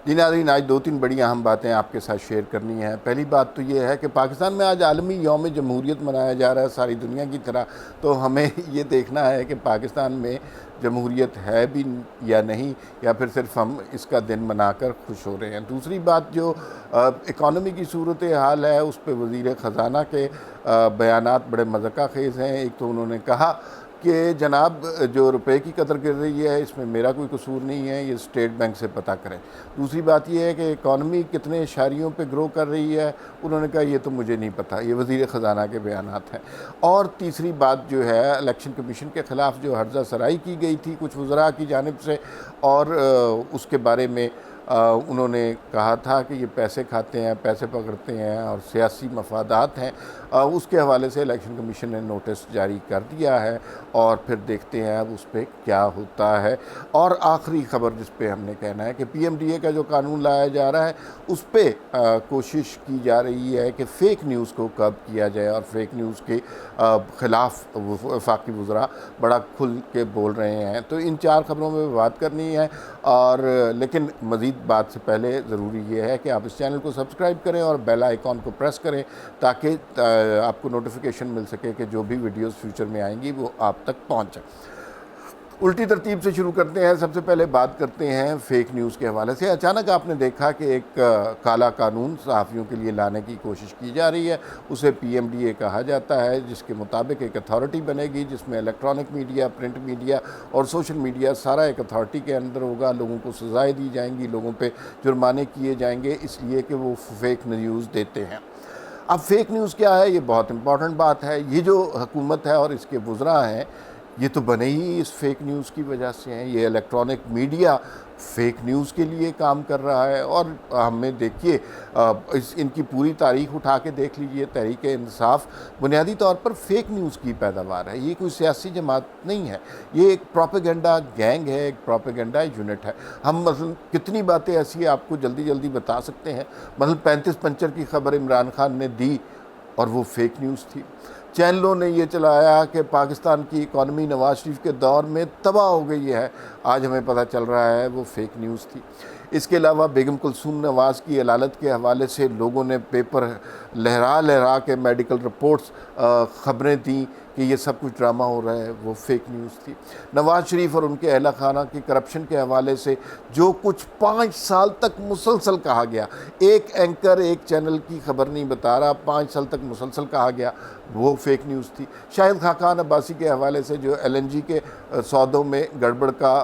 جی ناظرین، آج دو تین بڑی اہم باتیں آپ کے ساتھ شیئر کرنی ہیں۔ پہلی بات تو یہ ہے کہ پاکستان میں آج عالمی یوم جمہوریت منایا جا رہا ہے ساری دنیا کی طرح، تو ہمیں یہ دیکھنا ہے کہ پاکستان میں جمہوریت ہے بھی یا نہیں، یا پھر صرف ہم اس کا دن منا کر خوش ہو رہے ہیں۔ دوسری بات جو اکانومی کی صورتحال ہے، اس پہ وزیر خزانہ کے بیانات بڑے مضحکہ خیز ہیں۔ ایک تو انہوں نے کہا کہ جناب جو روپے کی قدر گر رہی ہے اس میں میرا کوئی قصور نہیں ہے، یہ اسٹیٹ بینک سے پتہ کریں۔ دوسری بات یہ ہے کہ اکانومی کتنے اشاریوں پہ گرو کر رہی ہے، انہوں نے کہا یہ تو مجھے نہیں پتہ، یہ وزیر خزانہ کے بیانات ہیں۔ اور تیسری بات جو ہے، الیکشن کمیشن کے خلاف جو ہرزہ سرائی کی گئی تھی کچھ وزراء کی جانب سے، اور اس کے بارے میں انہوں نے کہا تھا کہ یہ پیسے کھاتے ہیں، پیسے پکڑتے ہیں اور سیاسی مفادات ہیں، اس کے حوالے سے الیکشن کمیشن نے نوٹس جاری کر دیا ہے، اور پھر دیکھتے ہیں اب اس پہ کیا ہوتا ہے۔ اور آخری خبر جس پہ ہم نے کہنا ہے کہ پی ایم ڈی اے کا جو قانون لایا جا رہا ہے، اس پہ کوشش کی جا رہی ہے کہ فیک نیوز کو کب کیا جائے، اور فیک نیوز کے خلاف وفاقی وزراء بڑا کھل کے بول رہے ہیں۔ تو ان چار خبروں میں بات کرنی ہے، اور لیکن مزید بات سے پہلے ضروری یہ ہے کہ آپ اس چینل کو سبسکرائب کریں اور بیل آئیکن کو پریس کریں، تاکہ آپ کو نوٹیفیکیشن مل سکے کہ جو بھی ویڈیوز فیوچر میں آئیں گی وہ آپ تک پہنچیں۔ الٹی ترتیب سے شروع کرتے ہیں۔ سب سے پہلے بات کرتے ہیں فیک نیوز کے حوالے سے۔ اچانک آپ نے دیکھا کہ ایک کالا قانون صحافیوں کے لیے لانے کی کوشش کی جا رہی ہے، اسے پی ایم ڈی اے کہا جاتا ہے، جس کے مطابق ایک اتھارٹی بنے گی جس میں الیکٹرانک میڈیا، پرنٹ میڈیا اور سوشل میڈیا سارا ایک اتھارٹی کے اندر ہوگا۔ لوگوں کو سزائیں دی جائیں گی، لوگوں پہ جرمانے کیے جائیں گے اس لیے کہ وہ فیک نیوز دیتے ہیں۔ اب فیک نیوز کیا ہے، یہ بہت امپورٹنٹ بات ہے۔ یہ جو حکومت ہے اور اس کے وزراء ہیں، یہ تو بنے ہی اس فیک نیوز کی وجہ سے ہیں۔ یہ الیکٹرانک میڈیا فیک نیوز کے لیے کام کر رہا ہے، اور ہمیں دیکھیے ان کی پوری تاریخ اٹھا کے دیکھ لیجئے۔ تحریک انصاف بنیادی طور پر فیک نیوز کی پیداوار ہے، یہ کوئی سیاسی جماعت نہیں ہے، یہ ایک پروپیگنڈا گینگ ہے، ایک پروپیگنڈا یونٹ ہے۔ ہم مثلا کتنی باتیں ایسی آپ کو جلدی جلدی بتا سکتے ہیں۔ مثلا 35 پنچر کی خبر عمران خان نے دی اور وہ فیک نیوز تھی۔ چینلوں نے یہ چلایا کہ پاکستان کی اکانومی نواز شریف کے دور میں تباہ ہو گئی ہے، آج ہمیں پتہ چل رہا ہے وہ فیک نیوز تھی۔ اس کے علاوہ بیگم کلثوم نواز کی علالت کے حوالے سے لوگوں نے پیپر لہرا لہرا کے میڈیکل رپورٹس خبریں دیں کہ یہ سب کچھ ڈرامہ ہو رہا ہے، وہ فیک نیوز تھی۔ نواز شریف اور ان کے اہلِ خانہ کی کرپشن کے حوالے سے جو کچھ 5 سال تک مسلسل کہا گیا، ایک اینکر ایک چینل کی خبر نہیں بتا رہا، 5 سال تک مسلسل کہا گیا، وہ فیک نیوز تھی۔ شاہد خاقان عباسی کے حوالے سے جو ایل این جی کے سودوں میں گڑبڑ کا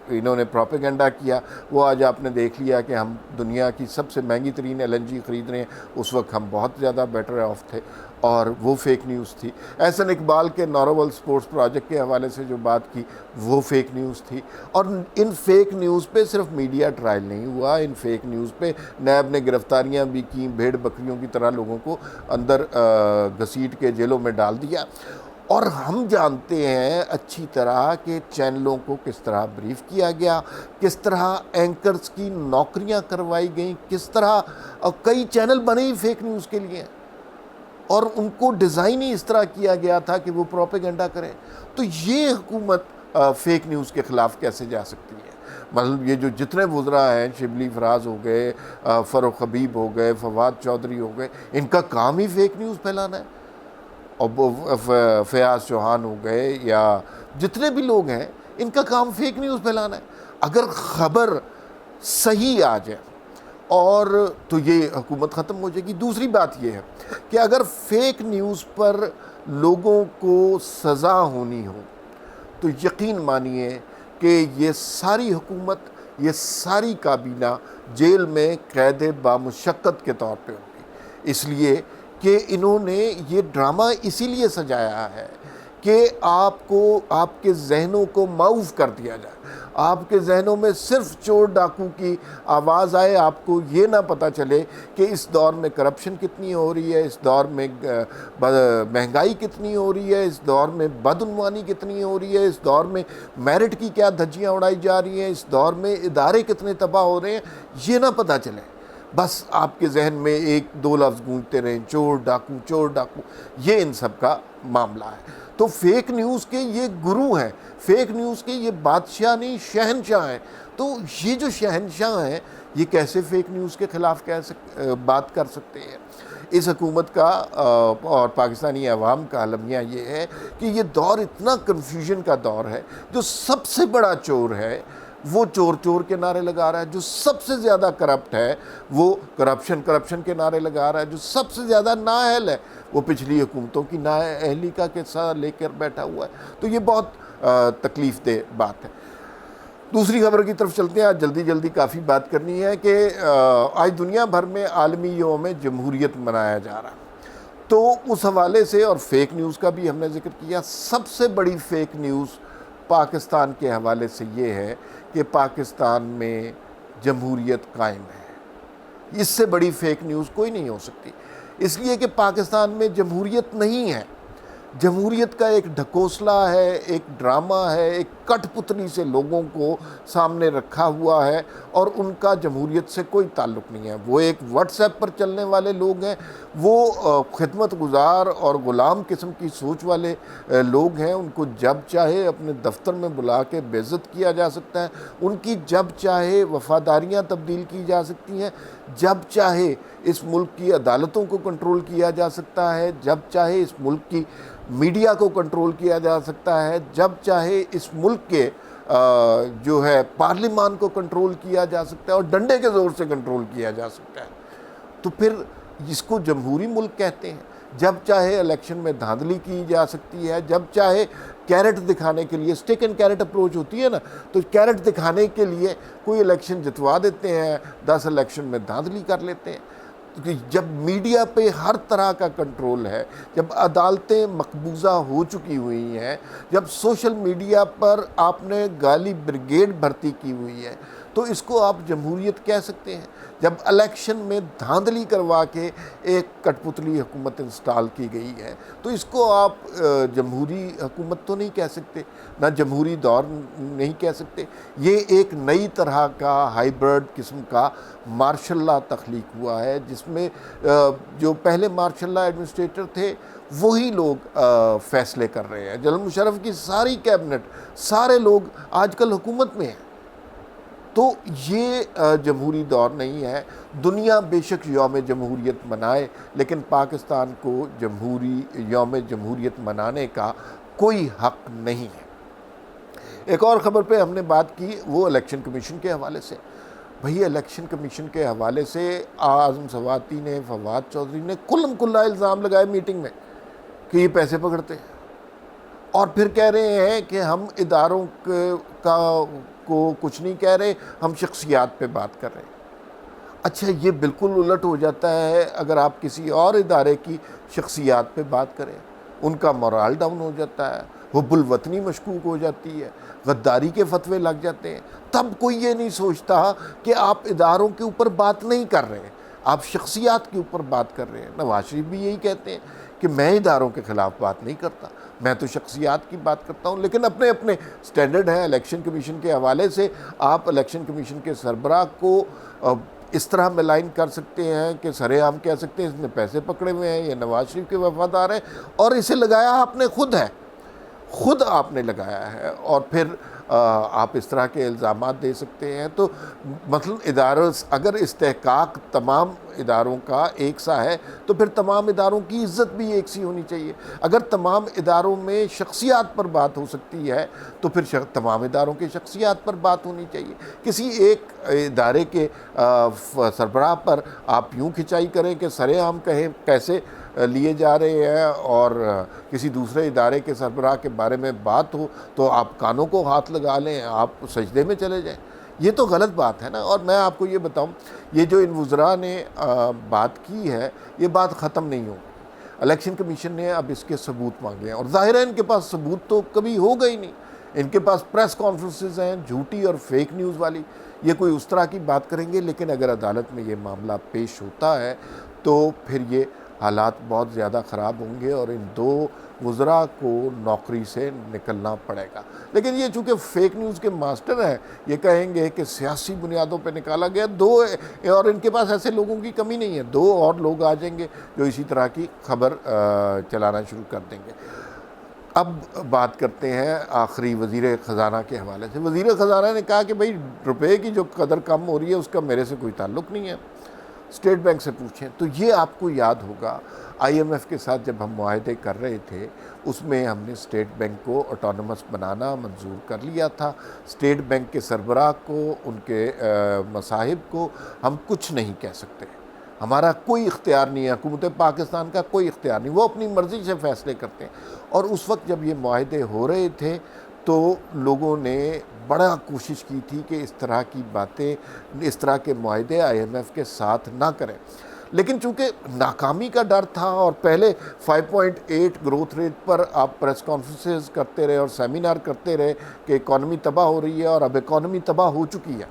انہوں نے پروپیگنڈا کیا، وہ آج آپ نے دیکھ لیا کہ ہم دنیا کی سب سے مہنگی ترین ایل این جی خرید رہے ہیں، اس وقت ہم بہت زیادہ بیٹر آف تھے، اور وہ فیک نیوز تھی۔ احسن اقبال کے نوروول سپورٹس پروجیکٹ کے حوالے سے جو بات کی، وہ فیک نیوز تھی۔ اور ان فیک نیوز پہ صرف میڈیا ٹرائل نہیں ہوا، ان فیک نیوز پہ نیب نے گرفتاریاں بھی کیں، بھیڑ بکریوں کی طرح لوگوں کو اندر گھسیٹ کے جیلوں میں ڈال دیا۔ اور ہم جانتے ہیں اچھی طرح کہ چینلوں کو کس طرح بریف کیا گیا، کس طرح اینکرز کی نوکریاں کروائی گئیں، کس طرح کئی چینل بنے ہی فیک نیوز کے لیے، اور ان کو ڈیزائن ہی اس طرح کیا گیا تھا کہ وہ پروپیگنڈا کریں۔ تو یہ حکومت فیک نیوز کے خلاف کیسے جا سکتی ہے؟ مطلب یہ جو جتنے وزراء ہیں، شبلی فراز ہو گئے، فاروق حبیب ہو گئے، فواد چودھری ہو گئے، ان کا کام ہی فیک نیوز پھیلانا ہے۔ اور فیاض چوہان ہو گئے، یا جتنے بھی لوگ ہیں، ان کا کام فیک نیوز پھیلانا ہے۔ اگر خبر صحیح آ جائے اور تو یہ حکومت ختم ہو جائے گی۔ دوسری بات یہ ہے کہ اگر فیک نیوز پر لوگوں کو سزا ہونی ہو تو یقین مانیے کہ یہ ساری حکومت، یہ ساری کابینہ جیل میں قید بامشقت کے طور پہ ہوگی، اس لیے کہ انہوں نے یہ ڈرامہ اسی لیے سجایا ہے کہ آپ کو، آپ کے ذہنوں کو معاف کر دیا جائے، آپ کے ذہنوں میں صرف چور ڈاکو کی آواز آئے، آپ کو یہ نہ پتہ چلے کہ اس دور میں کرپشن کتنی ہو رہی ہے، اس دور میں مہنگائی کتنی ہو رہی ہے، اس دور میں بدعنوانی کتنی ہو رہی ہے، اس دور میں میرٹ کی کیا دھجیاں اڑائی جا رہی ہیں، اس دور میں ادارے کتنے تباہ ہو رہے ہیں، یہ نہ پتہ چلے۔ بس آپ کے ذہن میں ایک دو لفظ گونجتے رہیں، چور ڈاکو، چور ڈاکو، یہ ان سب کا معاملہ ہے۔ تو فیک نیوز کے یہ گرو ہیں، فیک نیوز کے یہ بادشاہ نہیں، شہنشاہ ہیں۔ تو یہ جو شہنشاہ ہیں، یہ کیسے فیک نیوز کے خلاف بات کر سکتے ہیں؟ اس حکومت کا اور پاکستانی عوام کا المیہ یہ ہے کہ یہ دور اتنا کنفیوژن کا دور ہے. جو سب سے بڑا چور ہے وہ چور چور کے نعرے لگا رہا ہے، جو سب سے زیادہ کرپٹ ہے وہ کرپشن کے نعرے لگا رہا ہے، جو سب سے زیادہ نااہل ہے وہ پچھلی حکومتوں کی نااہلی کا قصہ لے کر بیٹھا ہوا ہے. تو یہ بہت تکلیف دہ بات ہے. دوسری خبر کی طرف چلتے ہیں. آج جلدی کافی بات کرنی ہے کہ آج دنیا بھر میں عالمی یوم جمہوریت منایا جا رہا ہے. تو اس حوالے سے اور فیک نیوز کا بھی ہم نے ذکر کیا. سب سے بڑی فیک نیوز پاکستان کے حوالے سے یہ ہے کہ پاکستان میں جمہوریت قائم ہے. اس سے بڑی فیک نیوز کوئی نہیں ہو سکتی، اس لیے کہ پاکستان میں جمہوریت نہیں ہے. جمہوریت کا ایک ڈھکوسلا ہے، ایک ڈرامہ ہے، ایک کٹ پتلی سے لوگوں کو سامنے رکھا ہوا ہے اور ان کا جمہوریت سے کوئی تعلق نہیں ہے. وہ ایک واٹس ایپ پر چلنے والے لوگ ہیں، وہ خدمت گزار اور غلام قسم کی سوچ والے لوگ ہیں. ان کو جب چاہے اپنے دفتر میں بلا کے بے عزت کیا جا سکتا ہے، ان کی جب چاہے وفاداریاں تبدیل کی جا سکتی ہیں، جب چاہے اس ملک کی عدالتوں کو کنٹرول کیا جا سکتا ہے، جب چاہے اس ملک کی میڈیا کو کنٹرول کیا جا سکتا ہے، جب چاہے اس ملک کے جو ہے پارلیمان کو کنٹرول کیا جا سکتا ہے اور ڈنڈے کے زور سے کنٹرول کیا جا سکتا ہے. تو پھر اس کو جمہوری ملک کہتے ہیں. جب چاہے الیکشن میں دھاندلی کی جا سکتی ہے، جب چاہے کیرٹ دکھانے کے لیے، اسٹک اینڈ کیرٹ اپروچ ہوتی ہے نا، تو کیرٹ دکھانے کے لیے کوئی الیکشن جتوا دیتے ہیں، 10 الیکشن میں دھاندلی کر لیتے ہیں. جب میڈیا پہ ہر طرح کا کنٹرول ہے، جب عدالتیں مقبوضہ ہو چکی ہوئی ہیں، جب سوشل میڈیا پر آپ نے گالی بریگیڈ بھرتی کی ہوئی ہے، تو اس کو آپ جمہوریت کہہ سکتے ہیں؟ جب الیکشن میں دھاندلی کروا کے ایک کٹ پتلی حکومت انسٹال کی گئی ہے تو اس کو آپ جمہوری حکومت تو نہیں کہہ سکتے، نہ جمہوری دور نہیں کہہ سکتے. یہ ایک نئی طرح کا ہائیبرڈ قسم کا مارشل لا تخلیق ہوا ہے، جس میں جو پہلے مارشل لا ایڈمنسٹریٹر تھے وہی لوگ فیصلے کر رہے ہیں. جنرل مشرف کی ساری کیبنٹ، سارے لوگ آج کل حکومت میں ہیں. تو یہ جمہوری دور نہیں ہے. دنیا بے شک یوم جمہوریت منائے، لیکن پاکستان کو یوم جمہوریت منانے کا کوئی حق نہیں ہے. ایک اور خبر پہ ہم نے بات کی، وہ الیکشن کمیشن کے حوالے سے. بھئی الیکشن کمیشن کے حوالے سے اعظم سواتی نے، فواد چودھری نے کھلم کھلا الزام لگائے میٹنگ میں کہ یہ پیسے پکڑتے ہیں، اور پھر کہہ رہے ہیں کہ ہم اداروں کو کچھ نہیں کہہ رہے، ہم شخصیات پہ بات کر رہے ہیں. اچھا، یہ بالکل الٹ ہو جاتا ہے اگر آپ کسی اور ادارے کی شخصیات پہ بات کریں. ان کا مورال ڈاؤن ہو جاتا ہے، حب الوطنی مشکوک ہو جاتی ہے، غداری کے فتوے لگ جاتے ہیں. تب کوئی یہ نہیں سوچتا کہ آپ اداروں کے اوپر بات نہیں کر رہے ہیں، آپ شخصیات کے اوپر بات کر رہے ہیں. نواز شریف بھی یہی کہتے ہیں کہ میں اداروں کے خلاف بات نہیں کرتا، میں تو شخصیات کی بات کرتا ہوں. لیکن اپنے اپنے سٹینڈرڈ ہیں. الیکشن کمیشن کے حوالے سے آپ الیکشن کمیشن کے سربراہ کو اس طرح ملائن کر سکتے ہیں کہ سر عام کہہ سکتے ہیں اس نے پیسے پکڑے ہوئے ہیں، یہ نواز شریف کے وفادار ہیں، اور اسے لگایا آپ نے خود آپ نے لگایا ہے. اور پھر آپ اس طرح کے الزامات دے سکتے ہیں. تو مثلا اگر استحقاق تمام اداروں کا ایک سا ہے تو پھر تمام اداروں کی عزت بھی ایک سی ہونی چاہیے. اگر تمام اداروں میں شخصیات پر بات ہو سکتی ہے تو پھر تمام اداروں کے شخصیات پر بات ہونی چاہیے. کسی ایک ادارے کے سربراہ پر آپ یوں کھنچائی کریں کہ سر عام کہیں پیسے لیے جا رہے ہیں، اور کسی دوسرے ادارے کے سربراہ کے بارے میں بات ہو تو آپ کانوں کو ہاتھ لگا لیں، آپ سجدے میں چلے جائیں. یہ تو غلط بات ہے نا. اور میں آپ کو یہ بتاؤں، یہ جو ان وزراء نے بات کی ہے یہ بات ختم نہیں ہوگی. الیکشن کمیشن نے اب اس کے ثبوت مانگے ہیں، اور ظاہر ہے ان کے پاس ثبوت تو کبھی ہوگا ہی نہیں. ان کے پاس پریس کانفرنسز ہیں جھوٹی اور فیک نیوز والی، یہ کوئی اس طرح کی بات کریں گے. لیکن اگر عدالت میں یہ معاملہ پیش ہوتا ہے تو پھر یہ حالات بہت زیادہ خراب ہوں گے اور ان دو وزراء کو نوکری سے نکلنا پڑے گا. لیکن یہ چونکہ فیک نیوز کے ماسٹر ہیں، یہ کہیں گے کہ سیاسی بنیادوں پہ نکالا گیا. اور ان کے پاس ایسے لوگوں کی کمی نہیں ہے، 2 اور لوگ آ جائیں گے جو اسی طرح کی خبر چلانا شروع کر دیں گے. اب بات کرتے ہیں آخری وزیر خزانہ کے حوالے سے۔ وزیر خزانہ نے کہا کہ بھئی روپے کی جو قدر کم ہو رہی ہے اس کا میرے سے کوئی تعلق نہیں ہے، اسٹیٹ بینک سے پوچھیں۔ تو یہ آپ کو یاد ہوگا آئی ایم ایف کے ساتھ جب ہم معاہدے کر رہے تھے اس میں ہم نے اسٹیٹ بینک کو آٹونومس بنانا منظور کر لیا تھا۔ اسٹیٹ بینک کے سربراہ کو، ان کے مصاحب کو ہم کچھ نہیں کہہ سکتے، ہمارا کوئی اختیار نہیں ہے، حکومت پاکستان کا کوئی اختیار نہیں، وہ اپنی مرضی سے فیصلے کرتے ہیں۔ اور اس وقت جب یہ معاہدے ہو رہے تھے تو لوگوں نے بڑا کوشش کی تھی کہ اس طرح کی باتیں، اس طرح کے معاہدے آئی ایم ایف کے ساتھ نہ کریں، لیکن چونکہ ناکامی کا ڈر تھا اور پہلے 5.8 گروتھ ریٹ پر آپ پریس کانفرنسز کرتے رہے اور سیمینار کرتے رہے کہ اکانومی تباہ ہو رہی ہے، اور اب اکانومی تباہ ہو چکی ہے،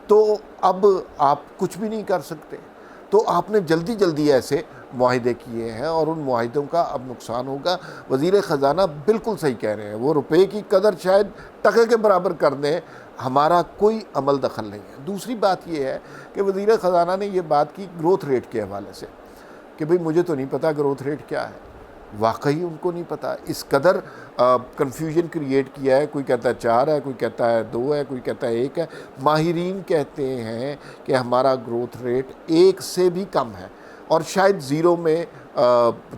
تو اب آپ کچھ بھی نہیں کر سکتے۔ تو آپ نے جلدی جلدی ایسے معاہدے کیے ہیں اور ان معاہدوں کا اب نقصان ہوگا۔ وزیر خزانہ بالکل صحیح کہہ رہے ہیں، وہ روپے کی قدر شاید ٹکے کے برابر کر دیں، ہمارا کوئی عمل دخل نہیں ہے۔ دوسری بات یہ ہے کہ وزیر خزانہ نے یہ بات کی گروتھ ریٹ کے حوالے سے کہ بھئی مجھے تو نہیں پتا گروتھ ریٹ کیا ہے، واقعی ان کو نہیں پتا۔ اس قدر کنفیوژن کریٹ کیا ہے، کوئی کہتا ہے 4 ہے، کوئی کہتا ہے 2 ہے، کوئی کہتا ہے 1 ہے۔ ماہرین کہتے ہیں کہ ہمارا گروتھ ریٹ 1 سے بھی کم ہے اور شاید 0 میں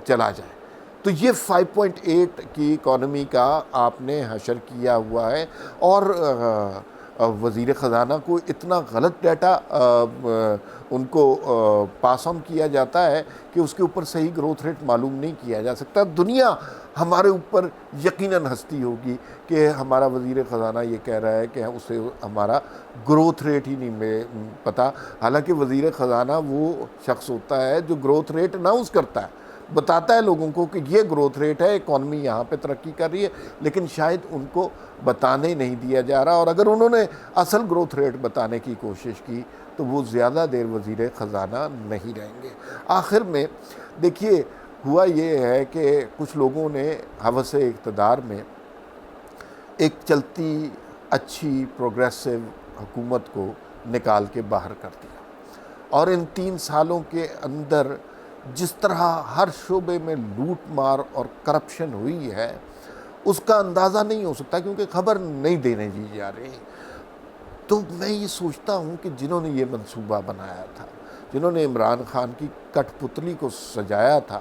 چلا جائے۔ تو یہ 5.8 کی اکانومی کا آپ نے حشر کیا ہوا ہے، اور وزیر خزانہ کو اتنا غلط ڈیٹا ان کو پاس آن کیا جاتا ہے کہ اس کے اوپر صحیح گروتھ ریٹ معلوم نہیں کیا جا سکتا۔ دنیا ہمارے اوپر یقیناً ہنستی ہوگی کہ ہمارا وزیر خزانہ یہ کہہ رہا ہے کہ اسے ہمارا گروتھ ریٹ ہی نہیں پتا، حالانکہ وزیر خزانہ وہ شخص ہوتا ہے جو گروتھ ریٹ اناؤنس کرتا ہے، بتاتا ہے لوگوں کو کہ یہ گروتھ ریٹ ہے، اکانومی یہاں پہ ترقی کر رہی ہے، لیکن شاید ان کو بتانے نہیں دیا جا رہا، اور اگر انہوں نے اصل گروتھ ریٹ بتانے کی کوشش کی تو وہ زیادہ دیر وزیر خزانہ نہیں رہیں گے۔ آخر میں دیکھیے ہوا یہ ہے کہ کچھ لوگوں نے ہوس اقتدار میں ایک چلتی اچھی پروگریسو حکومت کو نکال کے باہر کر دیا، اور ان 3 سالوں کے اندر جس طرح ہر شعبے میں لوٹ مار اور کرپشن ہوئی ہے اس کا اندازہ نہیں ہو سکتا، کیونکہ خبر نہیں دینے دی جا رہی۔ تو میں یہ سوچتا ہوں کہ جنہوں نے یہ منصوبہ بنایا تھا، جنہوں نے عمران خان کی کٹ پتلی کو سجایا تھا،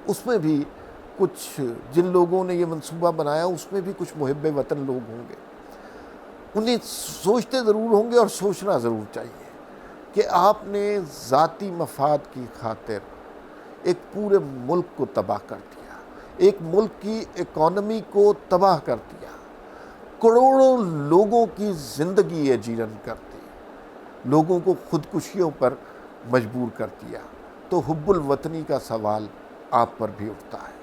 اس میں بھی کچھ، جن لوگوں نے یہ منصوبہ بنایا اس میں بھی کچھ محب وطن لوگ ہوں گے، انہیں سوچتے ضرور ہوں گے اور سوچنا ضرور چاہیے کہ آپ نے ذاتی مفاد کی خاطر ایک پورے ملک کو تباہ کر دیا، ایک ملک کی اکانومی کو تباہ کر دیا، کروڑوں لوگوں کی زندگی اجیرن کر دی، لوگوں کو خودکشیوں پر مجبور کر دیا۔ تو حب الوطنی کا سوال آپ پر بھی اٹھتا ہے۔